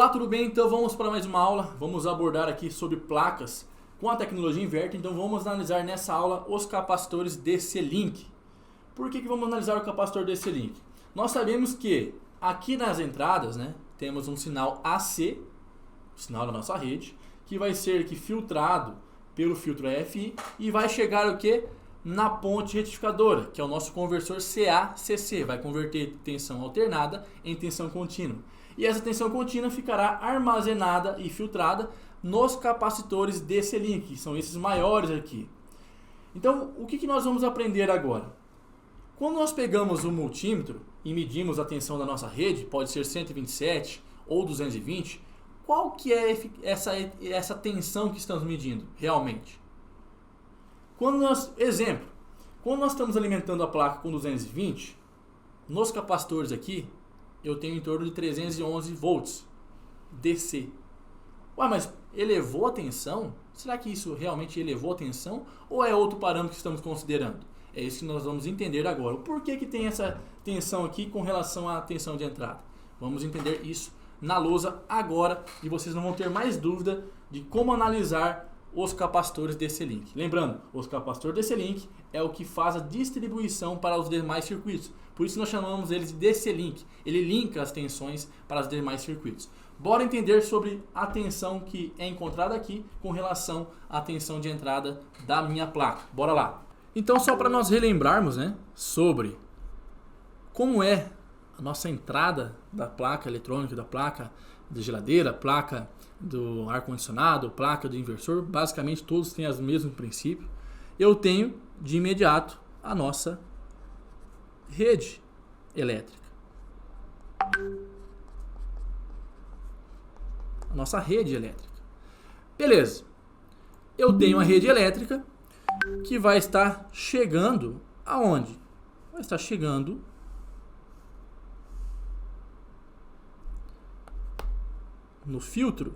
Olá, tudo bem? Então vamos para mais uma aula. Vamos abordar aqui sobre placas com a tecnologia inverter. Então vamos analisar nessa aula os capacitores DC-Link. Por que vamos analisar o capacitor DC-Link? Nós sabemos que aqui nas entradas, temos um sinal AC, sinal da nossa rede, que vai ser aqui filtrado pelo filtro EFI e vai chegar o que? Na ponte retificadora, que é o nosso conversor CA-CC, vai converter tensão alternada em tensão contínua. E essa tensão contínua ficará armazenada e filtrada nos capacitores DC-Link, que são esses maiores aqui. Então, o que nós vamos aprender agora? Quando nós pegamos o multímetro e medimos a tensão da nossa rede, pode ser 127 ou 220, qual que é essa tensão que estamos medindo realmente? Quando nós estamos alimentando a placa com 220, nos capacitores aqui, eu tenho em torno de 311 volts DC. Ué, mas elevou a tensão? Será que isso realmente elevou a tensão? Ou é outro parâmetro que estamos considerando? É isso que nós vamos entender agora. O porquê que tem essa tensão aqui com relação à tensão de entrada? Vamos entender isso na lousa agora e vocês não vão ter mais dúvida de como analisar os capacitores DC-Link. Lembrando, os capacitores DC-Link é o que faz a distribuição para os demais circuitos. Por isso nós chamamos eles de DC-Link. Ele linka as tensões para os demais circuitos. Bora entender sobre a tensão que é encontrada aqui com relação à tensão de entrada da minha placa. Bora lá. Então, só para nós relembrarmos, sobre como é a nossa entrada da placa eletrônica, da placa da geladeira, placa do ar-condicionado, placa do inversor, basicamente todos têm o mesmo princípio. Eu tenho de imediato a nossa rede elétrica. A nossa rede elétrica. Beleza. Eu tenho a rede elétrica que vai estar chegando aonde? Vai estar chegando no filtro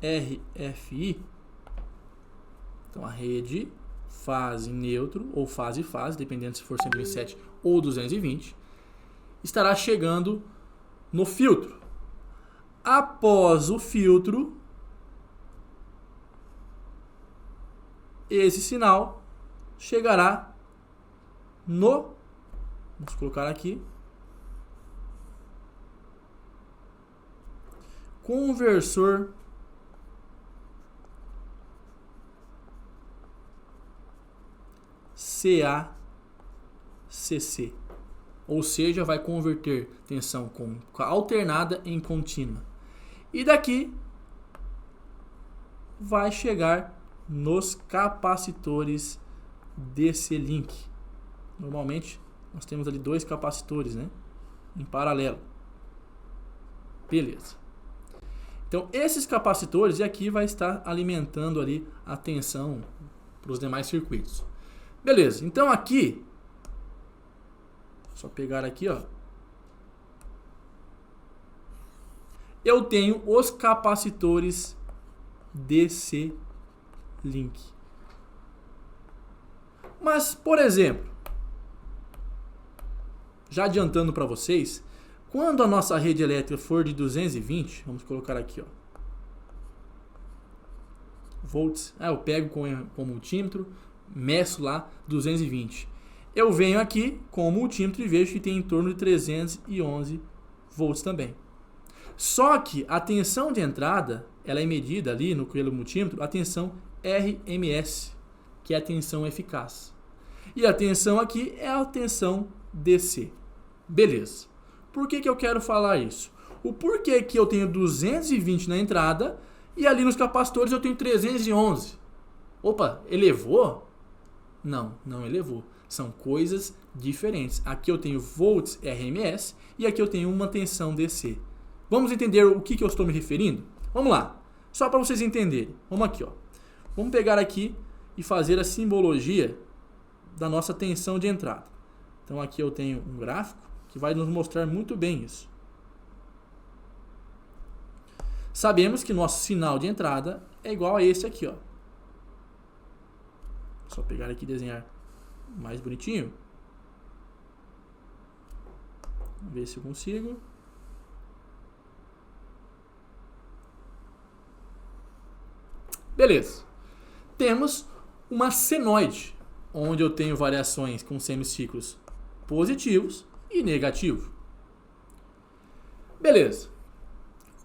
RFI. Então a rede fase neutro ou fase-fase, dependendo se for 127 ou 220, estará chegando no filtro. Após o filtro, esse sinal chegará no, vamos colocar aqui, conversor CA-CC, ou seja, vai converter tensão alternada em contínua. E daqui vai chegar nos capacitores DC-Link. Normalmente nós temos ali dois capacitores, em paralelo. Beleza. Então esses capacitores, e aqui vai estar alimentando ali a tensão para os demais circuitos. Beleza, então aqui, só pegar aqui, eu tenho os capacitores DC-Link. Mas, por exemplo, já adiantando para vocês, quando a nossa rede elétrica for de 220, vamos colocar aqui, volts, eu pego com o multímetro, meço lá 220. Eu venho aqui com o multímetro e vejo que tem em torno de 311 volts também. Só que a tensão de entrada, ela é medida ali pelo multímetro, a tensão RMS, que é a tensão eficaz. E a tensão aqui é a tensão DC. Beleza. Por que eu quero falar isso? O porquê que eu tenho 220 na entrada e ali nos capacitores eu tenho 311. Opa, elevou? Não elevou. São coisas diferentes. Aqui eu tenho volts RMS e aqui eu tenho uma tensão DC. Vamos entender o que eu estou me referindo? Vamos lá. Só para vocês entenderem. Vamos aqui, Vamos pegar aqui e fazer a simbologia da nossa tensão de entrada. Então aqui eu tenho um gráfico que vai nos mostrar muito bem isso. Sabemos que nosso sinal de entrada é igual a esse aqui, Só pegar aqui e desenhar mais bonitinho. Vamos ver se eu consigo. Beleza. Temos uma senoide, onde eu tenho variações com semiciclos positivos e negativos. Beleza.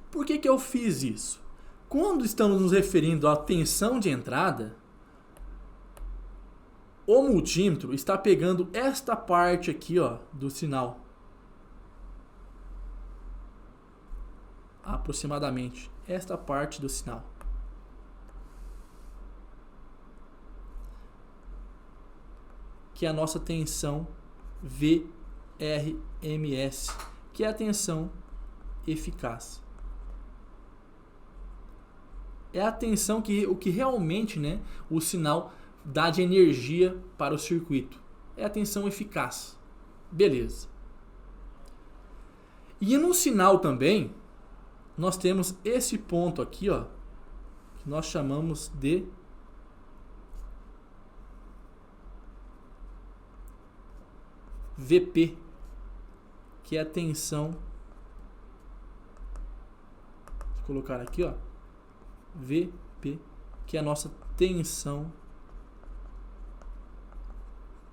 Por que eu fiz isso? Quando estamos nos referindo à tensão de entrada, o multímetro está pegando esta parte aqui, ó, do sinal. Aproximadamente esta parte do sinal. Que é a nossa tensão VRMS, que é a tensão eficaz. É a tensão o que realmente, né, o sinal dá de energia para o circuito. É a tensão eficaz. Beleza. E no sinal também, nós temos esse ponto aqui, ó, que nós chamamos de VP, que é a tensão. Vou colocar aqui, ó, VP, que é a nossa tensão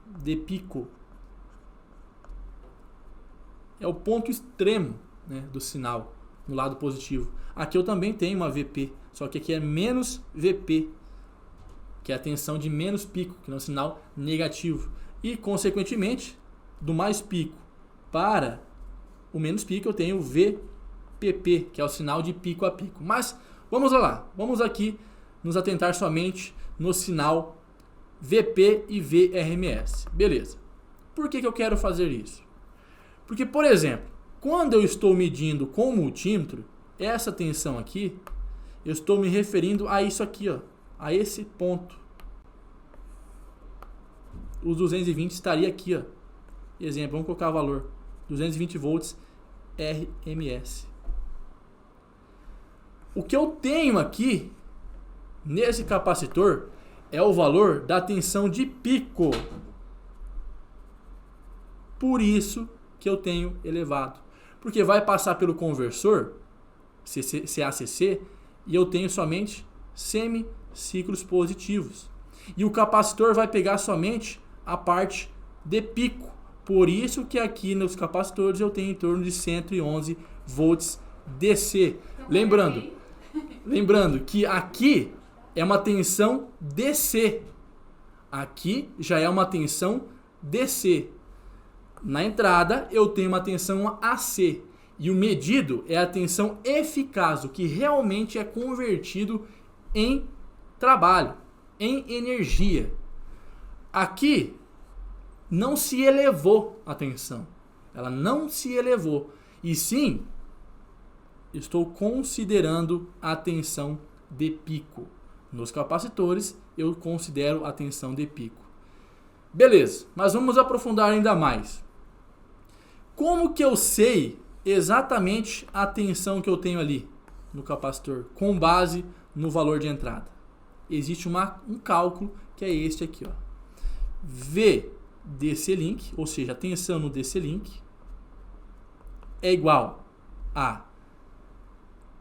de pico. É o ponto extremo, né, do sinal no lado positivo. Aqui eu também tenho uma VP, só que aqui é menos VP, que é a tensão de menos pico, que é um sinal negativo. E, consequentemente, do mais pico para o menos pico, eu tenho VPP, que é o sinal de pico a pico. Mas, vamos lá. Vamos aqui nos atentar somente no sinal VP e VRMS. Beleza. Por que eu quero fazer isso? Porque, por exemplo, quando eu estou medindo com o multímetro, essa tensão aqui, eu estou me referindo a isso aqui, ó, a esse ponto. Os 220 estaria aqui, ó. Exemplo, vamos colocar o valor 220 volts RMS. O que eu tenho aqui nesse capacitor é o valor da tensão de pico. Por isso que eu tenho elevado. Porque vai passar pelo conversor CACC e eu tenho somente semiciclos positivos. E o capacitor vai pegar somente a parte de pico. Por isso que aqui nos capacitores eu tenho em torno de 111 volts DC. Lembrando que aqui é uma tensão DC. Aqui já é uma tensão DC. Na entrada eu tenho uma tensão AC. E o medido é a tensão eficaz, o que realmente é convertido em trabalho, em energia. Aqui não se elevou a tensão. Ela não se elevou. E sim, estou considerando a tensão de pico. Nos capacitores, eu considero a tensão de pico. Beleza, mas vamos aprofundar ainda mais. Como que eu sei exatamente a tensão que eu tenho ali no capacitor, com base no valor de entrada? Existe um cálculo que é este aqui, ó. VDC-Link, ou seja, a tensão no DC-Link é igual a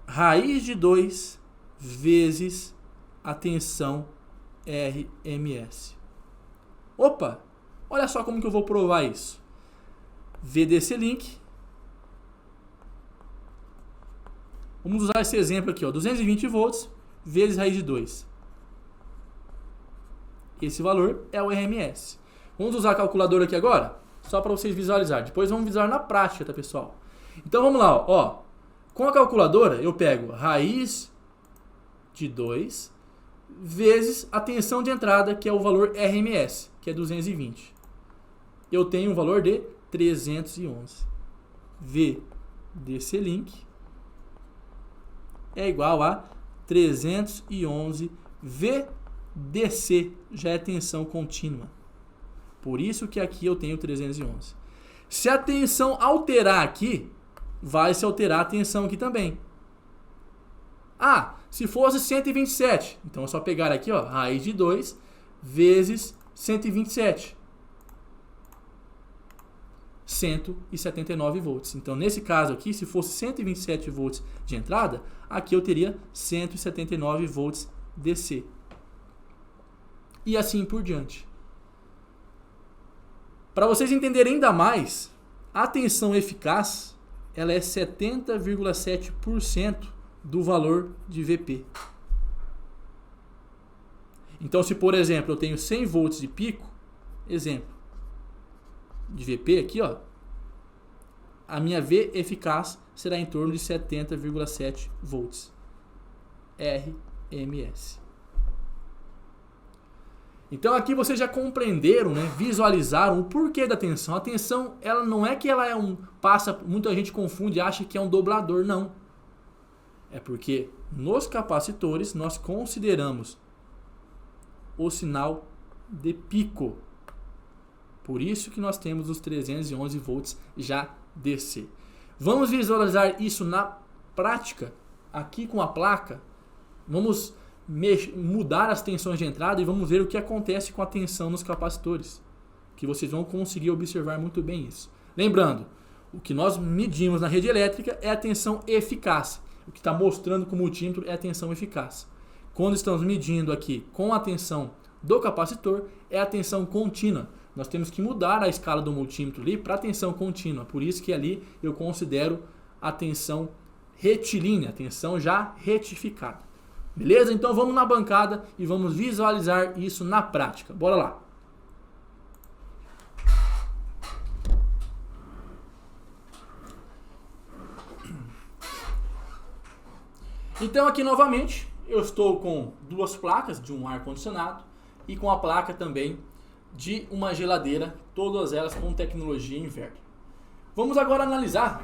raiz de 2 vezes a tensão RMS. Opa, olha só como que eu vou provar isso. VDC-Link. Vamos usar esse exemplo aqui, ó, 220 volts vezes raiz de 2. Esse valor é o RMS. Vamos usar a calculadora aqui agora, só para vocês visualizarem. Depois vamos visualizar na prática, tá, pessoal? Então vamos lá, ó. Com a calculadora eu pego raiz de 2 vezes a tensão de entrada, que é o valor RMS, que é 220. Eu tenho um valor de 311. VDC-Link é igual a 311 VDC, já é tensão contínua. Por isso que aqui eu tenho 311. Se a tensão alterar aqui, vai se alterar a tensão aqui também. Ah, se fosse 127, então é só pegar aqui, ó, raiz de 2 vezes 127. 179 volts. Então, nesse caso aqui, se fosse 127 volts de entrada, aqui eu teria 179 volts DC. E assim por diante. Para vocês entenderem ainda mais, a tensão eficaz ela é 70,7% do valor de VP. Então, se por exemplo eu tenho 100 volts de pico, exemplo, de VP aqui, ó, a minha V eficaz será em torno de 70,7 volts RMS. Então aqui vocês já compreenderam, né, visualizaram o porquê da tensão. A tensão, ela não é que ela é muita gente confunde e acha que é um dobrador, não. É porque nos capacitores nós consideramos o sinal de pico. Por isso que nós temos os 311 volts já DC. Vamos visualizar isso na prática, aqui com a placa. Vamos mudar as tensões de entrada e vamos ver o que acontece com a tensão nos capacitores. Que vocês vão conseguir observar muito bem isso. Lembrando, o que nós medimos na rede elétrica é a tensão eficaz. O que está mostrando com o multímetro é a tensão eficaz. Quando estamos medindo aqui com a tensão do capacitor, é a tensão contínua. Nós temos que mudar a escala do multímetro ali para a tensão contínua. Por isso que ali eu considero a tensão retilínea, a tensão já retificada. Beleza? Então vamos na bancada e vamos visualizar isso na prática. Bora lá. Então aqui novamente eu estou com duas placas de um ar-condicionado e com a placa também de uma geladeira, todas elas com tecnologia inverter. Vamos agora analisar,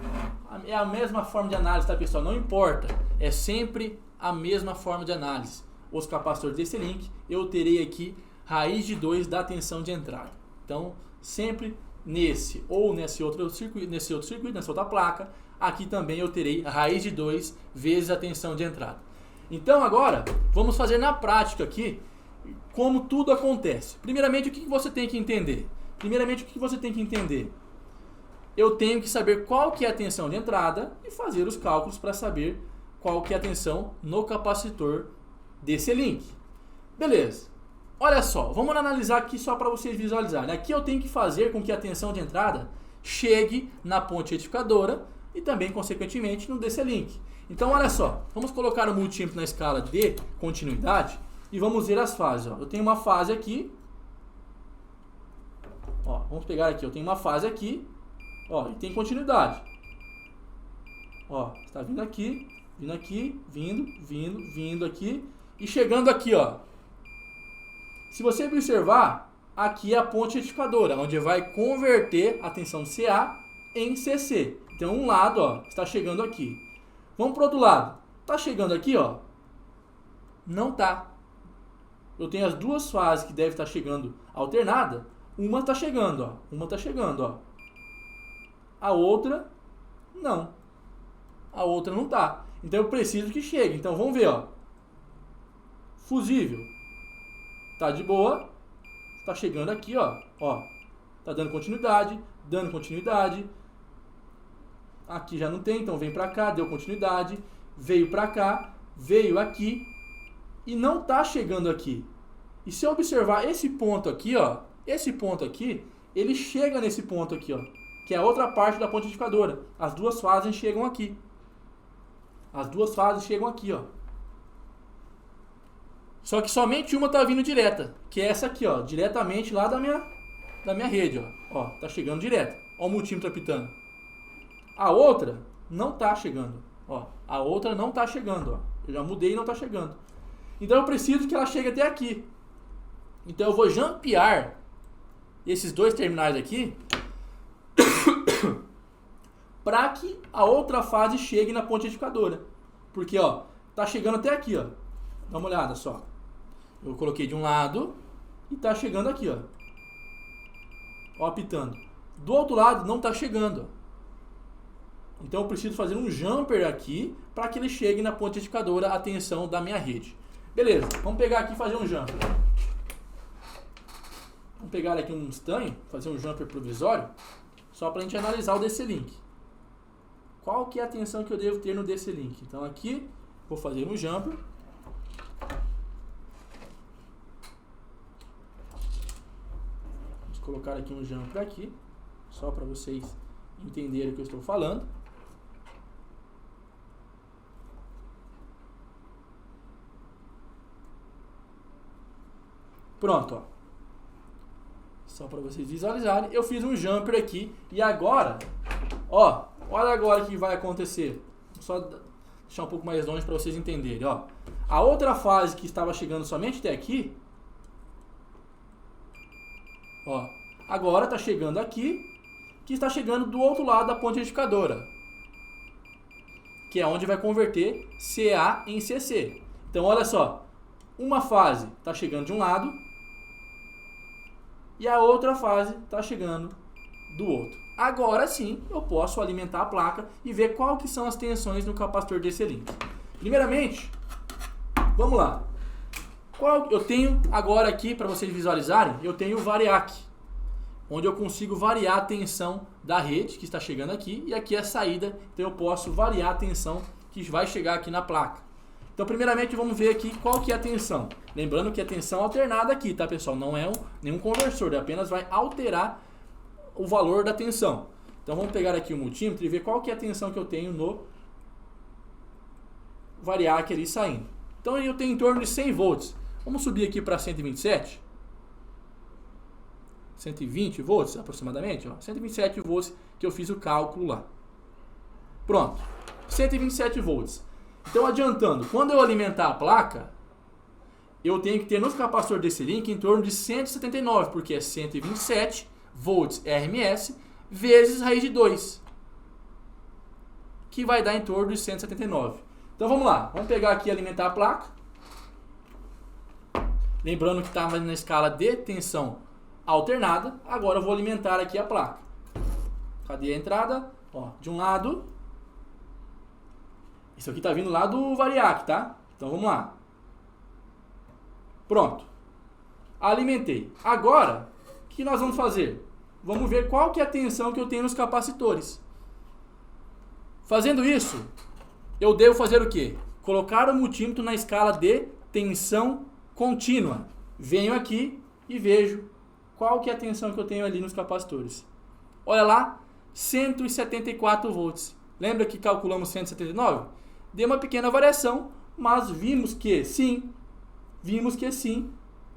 é a mesma forma de análise, tá pessoal? Não importa, é sempre a mesma forma de análise. Os capacitores desse link, eu terei aqui raiz de 2 da tensão de entrada. Então, sempre nesse ou nesse outro circuito, nessa outra placa, aqui também eu terei raiz de 2 vezes a tensão de entrada. Então agora, vamos fazer na prática aqui como tudo acontece. Primeiramente, o que você tem que entender? Eu tenho que saber qual que é a tensão de entrada e fazer os cálculos para saber qual que é a tensão no capacitor desse link. Beleza. Olha só, vamos analisar aqui só para vocês visualizarem. Aqui eu tenho que fazer com que a tensão de entrada chegue na ponte retificadora e também, consequentemente, no DC link. Então, olha só, vamos colocar o multímetro na escala de continuidade e vamos ver as fases. Ó. Eu tenho uma fase aqui. Ó, vamos pegar aqui, eu tenho uma fase aqui. Ó, e tem continuidade. Ó, está vindo aqui, vindo aqui e chegando aqui, ó. Se você observar, aqui é a ponte retificadora, onde vai converter a tensão de CA em CC. Então, um lado, ó, está chegando aqui. Vamos para o outro lado. Está chegando aqui, ó? Não tá. Eu tenho as duas fases que devem estar chegando alternada. Uma está chegando, ó. A outra, não. A outra não tá. Então, eu preciso que chegue. Então, vamos ver, ó. Fusível. Tá de boa. Tá chegando aqui, ó. Ó. Tá dando continuidade. Aqui já não tem, então vem pra cá, deu continuidade. Veio pra cá, veio aqui. E não tá chegando aqui. E se eu observar esse ponto aqui, ó. Esse ponto aqui, ele chega nesse ponto aqui, ó. Que é a outra parte da ponte retificadora. As duas fases chegam aqui. Ó. Só que somente uma tá vindo direta. Que é essa aqui, ó. Diretamente lá da minha rede, ó. Ó, tá chegando direto. Ó o multímetro apitando. A outra não tá chegando, ó. Eu já mudei e não tá chegando. Então eu preciso que ela chegue até aqui. Então eu vou jampear esses dois terminais aqui para que a outra fase chegue na ponte retificadora. Porque, ó, tá chegando até aqui, ó. Dá uma olhada só. Eu coloquei de um lado e tá chegando aqui, ó. Ó, apitando. Do outro lado não tá chegando, ó. Então eu preciso fazer um jumper aqui para que ele chegue na ponte retificadora a tensão da minha rede. Beleza, vamos pegar aqui e fazer um jumper. Vamos pegar aqui um estanho, fazer um jumper provisório. só para a gente analisar o DC-Link. Qual que é a tensão que eu devo ter no DC-Link? Então aqui, vou fazer um jumper. Vamos colocar aqui um jumper aqui, só para vocês entenderem o que eu estou falando. Pronto, ó. Só para vocês visualizarem, eu fiz um jumper aqui e agora, ó, olha agora o que vai acontecer. Só deixar um pouco mais longe para vocês entenderem, ó. A outra fase que estava chegando somente até aqui, ó, agora está chegando aqui, que está chegando do outro lado da ponte retificadora, que é onde vai converter CA em CC. Então, olha só, uma fase está chegando de um lado e a outra fase está chegando do outro. Agora sim, eu posso alimentar a placa e ver qual que são as tensões no capacitor DC-Link. Primeiramente, vamos lá. Eu tenho agora aqui, para vocês visualizarem, eu tenho o variac, onde eu consigo variar a tensão da rede que está chegando aqui, e aqui é a saída, então eu posso variar a tensão que vai chegar aqui na placa. Então, primeiramente, vamos ver aqui qual que é a tensão. Lembrando que a tensão alternada aqui, tá, pessoal? Não é nenhum conversor, ele apenas vai alterar o valor da tensão. Então, vamos pegar aqui o multímetro e ver qual que é a tensão que eu tenho no variac ali saindo. Então, eu tenho em torno de 100 volts. Vamos subir aqui para 127. 120 volts aproximadamente, ó. 127 volts que eu fiz o cálculo lá. Pronto. 127 volts. Então, adiantando, quando eu alimentar a placa, eu tenho que ter no capacitor DC-Link em torno de 179, porque é 127 volts RMS vezes raiz de 2, que vai dar em torno de 179. Então, vamos lá. Vamos pegar aqui e alimentar a placa. Lembrando que estava na escala de tensão alternada. Agora eu vou alimentar aqui a placa. Cadê a entrada? Ó, de um lado. Isso aqui está vindo lá do variac, tá? Então vamos lá. Pronto. Alimentei. Agora, o que nós vamos fazer? Vamos ver qual que é a tensão que eu tenho nos capacitores. Fazendo isso, eu devo fazer o quê? Colocar o multímetro na escala de tensão contínua. Venho aqui e vejo qual que é a tensão que eu tenho ali nos capacitores. Olha lá, 174 volts. Lembra que calculamos 179? Deu uma pequena variação, mas vimos que sim,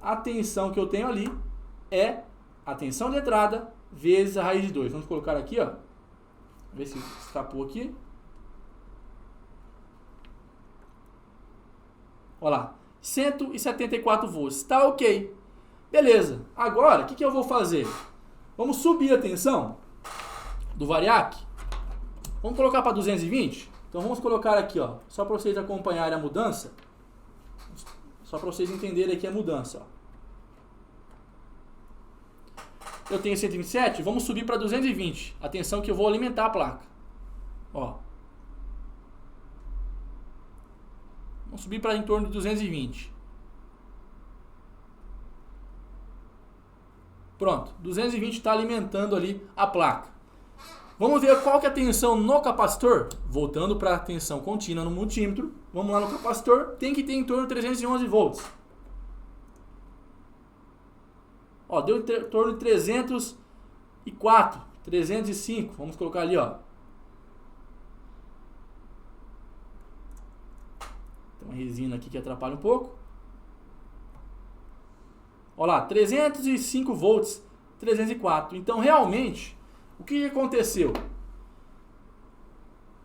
a tensão que eu tenho ali é a tensão de entrada vezes a raiz de 2. Vamos colocar aqui, ó. Ver se escapou aqui. Olha lá, 174 volts. Tá ok. Beleza. Agora, o que eu vou fazer? Vamos subir a tensão do variac. Vamos colocar para 220? Então vamos colocar aqui, ó, só para vocês acompanharem a mudança. Só para vocês entenderem aqui a mudança, ó. Eu tenho 127, vamos subir para 220. Atenção que eu vou alimentar a placa. Ó. Vamos subir para em torno de 220. Pronto, 220 está alimentando ali a placa. Vamos ver qual que é a tensão no capacitor. Voltando para a tensão contínua no multímetro. Vamos lá no capacitor. Tem que ter em torno de 311 volts. Ó, deu em torno de 304, 305. Vamos colocar ali, ó. Tem uma resina aqui que atrapalha um pouco. Olha lá, 305 volts, 304. Então, realmente, o que aconteceu?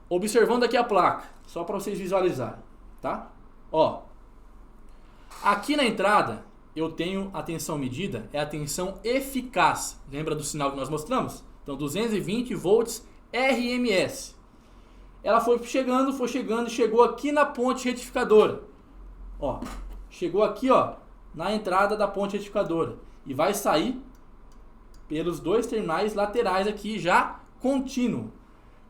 Observando aqui a placa, só para vocês visualizarem, tá? Ó, aqui na entrada eu tenho a tensão medida, é a tensão eficaz. Lembra do sinal que nós mostramos? Então, 220 volts RMS. Ela foi chegando e chegou aqui na ponte retificadora. Ó, chegou aqui, ó, na entrada da ponte retificadora e vai sair pelos dois terminais laterais aqui já contínuo.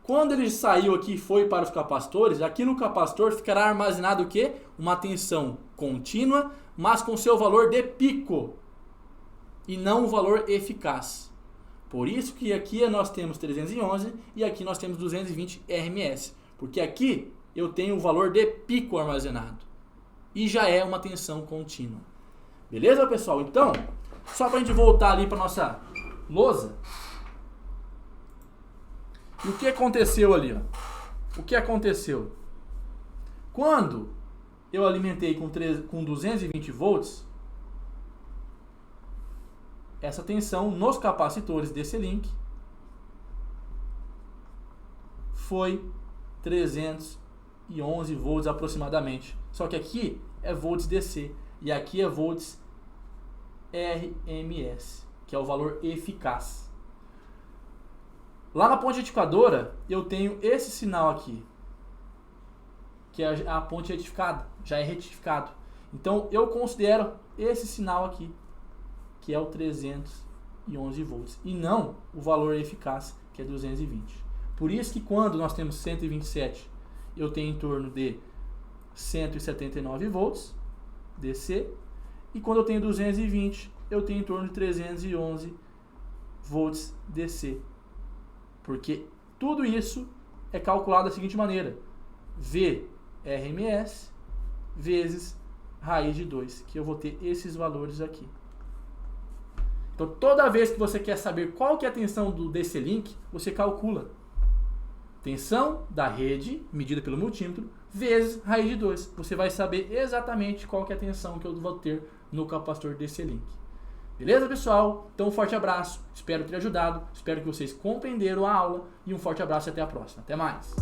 Quando ele saiu aqui e foi para os capacitores, aqui no capacitor ficará armazenado o quê? Uma tensão contínua, mas com seu valor de pico e não o valor eficaz. Por isso que aqui nós temos 311 e aqui nós temos 220 RMS. Porque aqui eu tenho o valor de pico armazenado. E já é uma tensão contínua. Beleza, pessoal? Então, só para a gente voltar ali para nossa lousa. E o que aconteceu ali? Ó? O que aconteceu? Quando eu alimentei com 220 volts, essa tensão nos capacitores desse link foi 311 volts aproximadamente. Só que aqui é volts DC e aqui é volts RMS, que é o valor eficaz. Lá na ponte retificadora eu tenho esse sinal aqui, que é a ponte retificada, já é retificado. Então eu considero esse sinal aqui, que é o 311 volts, e não o valor eficaz, que é 220. Por isso que quando nós temos 127, eu tenho em torno de 179 volts DC, e quando eu tenho 220, eu tenho em torno de 311 volts DC. Porque tudo isso é calculado da seguinte maneira: VRMS vezes raiz de 2, que eu vou ter esses valores aqui. Então, toda vez que você quer saber qual que é a tensão do DC Link, você calcula tensão da rede, medida pelo multímetro, vezes raiz de 2. Você vai saber exatamente qual que é a tensão que eu vou ter no capacitor DC Link. Beleza, pessoal? Então, um forte abraço. Espero ter ajudado. Espero que vocês compreenderam a aula. E um forte abraço e até a próxima. Até mais!